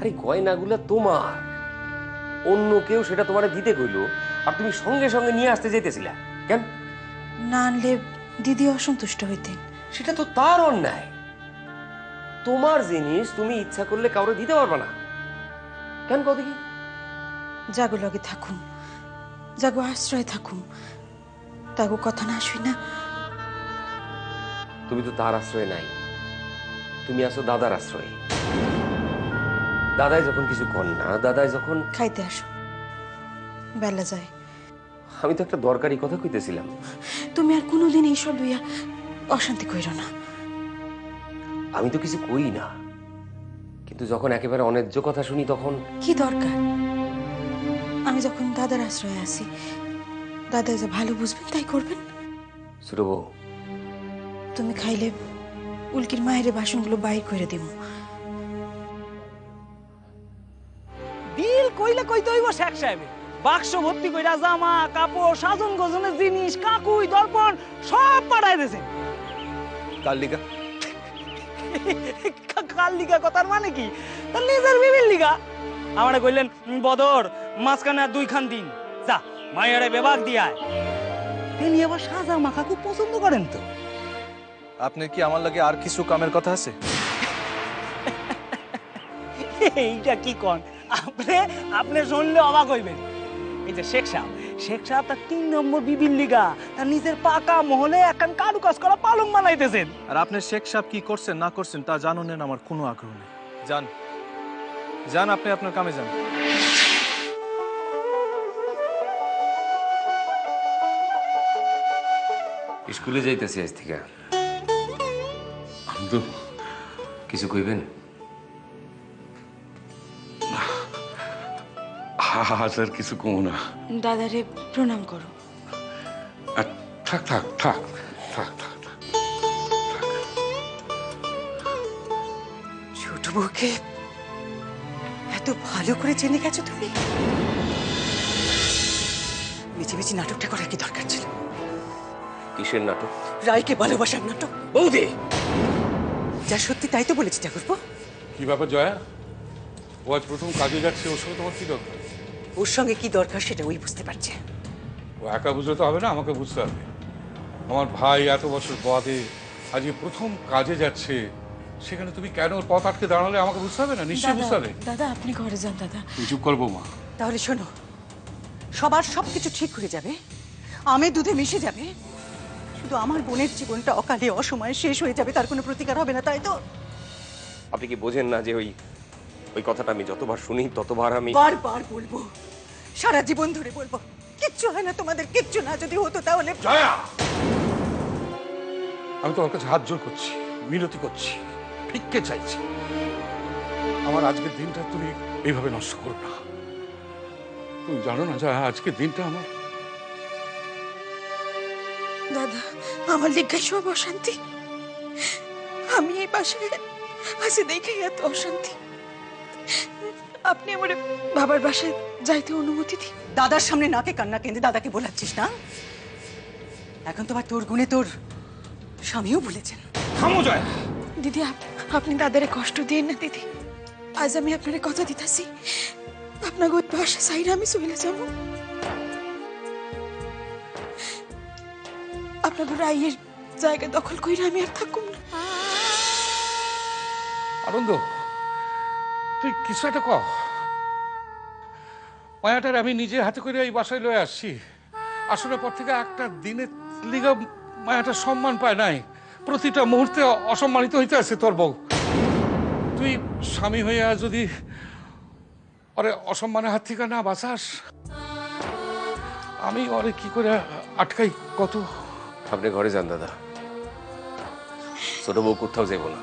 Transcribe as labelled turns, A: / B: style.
A: আরে গয়নাগুলো তোমার, অন্য কেউ সেটা তোমারে দিতে কইলো আর তুমি সঙ্গে সঙ্গে নিয়ে আসতে যেতেছিলা কেন?
B: না আনলে দিদি অসন্তুষ্ট হইতেন।
A: সেটা তো তার অন্যায়। তোমার জিনিস তুমি ইচ্ছা করলে কাউরে দিতে পারবে না কেন? কত কি
B: জাগো লগে থাকুম, জাগো আশ্রয় থাকুম, তাগো কথা না শুই না।
A: তুমি তো তার আশ্রয়ে নাই, তুমি আসো দাদার আশ্রয়ে। দাদাই যখন কিছু কর না, দাদাই যখন
B: খাইতে আসো, বেলা যায়।
A: আমি তো একটা দরকারি কথা কইতেছিলাম।
B: তুমি আর কোনোদিন এইসব লইয়া অশান্তি কইর না।
A: আমি তো কিছু কই না, কিন্তু যখন একেবারে অন্যায্য কথা শুনি তখন
B: কি দরকার? আমি যখন দাদার আশ্রয়ে আছি, দাদা যা ভালো বুঝবেন তাই করবেন।
A: ছোট বউ,
B: তুমি খাইলে উল্কির মায়ের বাসনগুলো বাইর করে দিব।
C: বিল কইলে কইতে হইব শেখ সাহেব। বাক্স ভর্তি কইরা জামা কাপড় সাজন গজনের জিনিস কাকুই দর্পণ সব পাঠাই দিয়েছেন।
D: কার লিগা?
C: কার লিগা কথার মানে কি? তার নিজের বিবির লিগা। আমারে কইলেন বদর মাঝখানে আর 2 খান দিন, যা মায়েরে বেবাক দিয়ায়। তিনি আবার সাজা মাখা খুব পছন্দ করেন তো।
D: আপনার কি আমার লাগে আর কিছু কামের কথা আছে?
C: এইটা কি কোন? আপনি শুনলে অবাক হইবেন। এই যে শেখ সাহেব তার 3 নম্বর বিবির লিগা তার নিজের পাকা মহলে একখান কারুকাজ করা পালং বানাইতেছেন।
D: আর আপনি শেখ সাহেব কি করছেন না করছেন তা জানুন আমার কোনো আগ্রহ নেই। যান যান, আপনি আপনার কামে যান।
A: স্কুলে যাইতেছি আজ থেকে। তো কিছু কইবেন?
E: আর কিছু কমো না।
B: দাদারে প্রণাম করো।
E: আর থাক থাক থাক থাক থাক থাক।
F: ছোট বউকে এত ভালো করে জেনে গেছো তুমি? মিছিমিছি নাটকটা করার কি দরকার ছিল?
A: কিসের নাটক?
F: রায়কে ভালোবাসার নাটক।
A: বৌদি,
F: যা সত্যি তাই তো বলেছি ঠাকুরপো।
E: কি ব্যাপার জয়া? ও আজ প্রথম কাজে যাচ্ছে, ওর সঙ্গে তোমার কি দরকার?
F: ওর সঙ্গে কি দরকার সেটা ওই বুঝতে পারছে।
E: ও একা বুঝলে তো হবে না, আমাকে বুঝতে হবে। আমার ভাই এত বছর বাদে আজকে প্রথম কাজে যাচ্ছে, সেখানে তুমি কেন ওর পথ আটকে দাঁড়ালে আমাকে বুঝতে হবে না? নিশ্চয়ই বুঝতে হবে।
B: দাদা আপনি ঘরে যান। দাদা
E: তুমি চুপ করবো মা।
F: তাহলে শোনো, সবার সবকিছু ঠিক হয়ে যাবে, আমে দুধে মিশে যাবে, শুধু আমার বোনের জীবনটা অকালে অসময়ে শেষ হয়ে যাবে, তার কোনো প্রতিকার হবে না, তাই তো?
A: আপনি কি বোঝেন না যে ওই কথাটা আমি যতবার শুনি ততবার আমি
F: বারবার বলবো, সারা জীবন ধরে বলবো, কিচ্ছু হয় না তোমাদের, কিচ্ছু না। যদি হতো তাহলে।
E: জয়া, আমি তোমার কাছে হাত জোর করছি, মিনতি করছি, ভিক্ষে চাইছি, আমার আজকের দিনটা তুমি এইভাবে নষ্ট করো না। তুমি জানো না জয়া, আজকের দিনটা আমার।
B: দাদা, আমার লিগায় সব অশান্তি। আমি এই বাসায় আসে দেখে এত অশান্তি। আপনি আমার বাবার বাসায় যাইতে অনুমতি দিন।
F: দাদার সামনে নাকে কান্না কেঁদে দাদাকে বোলাচ্ছিস না? এখন তোমার তোর গুণে তোর স্বামীও ভুলেছেন।
E: থামো জয়া।
B: দিদি, আপনি দাদারে কষ্ট দিয়ে না দিদি। আজ আমি আপনার কথা দিতেছি, আপনাকে ওই বাসা সাইডে আমি চলে যাব। আপনাকে রাইয়ের জায়গা দখল করে আমি আর থাকুম না।
E: আনন্দ, তুই কিছু একটা কর। মায়াটার আমি নিজে হাতে করে এই বাসায় লয়ে আসছি। আসলে পর থেকে একটা দিনের লিগা মায়াটা সম্মান পায় নাই, প্রতিটা মুহূর্তে অসম্মানিত হইতে আছে তোর বউ। তুই স্বামী হইয়া যদি ওরে অসম্মানের হাত থেকে না বাঁচাস, আমি ওরে কি করে আটকাই কত।
A: আপনি ঘরে যান দাদা, ছোট বউ কোথাও যাবো না।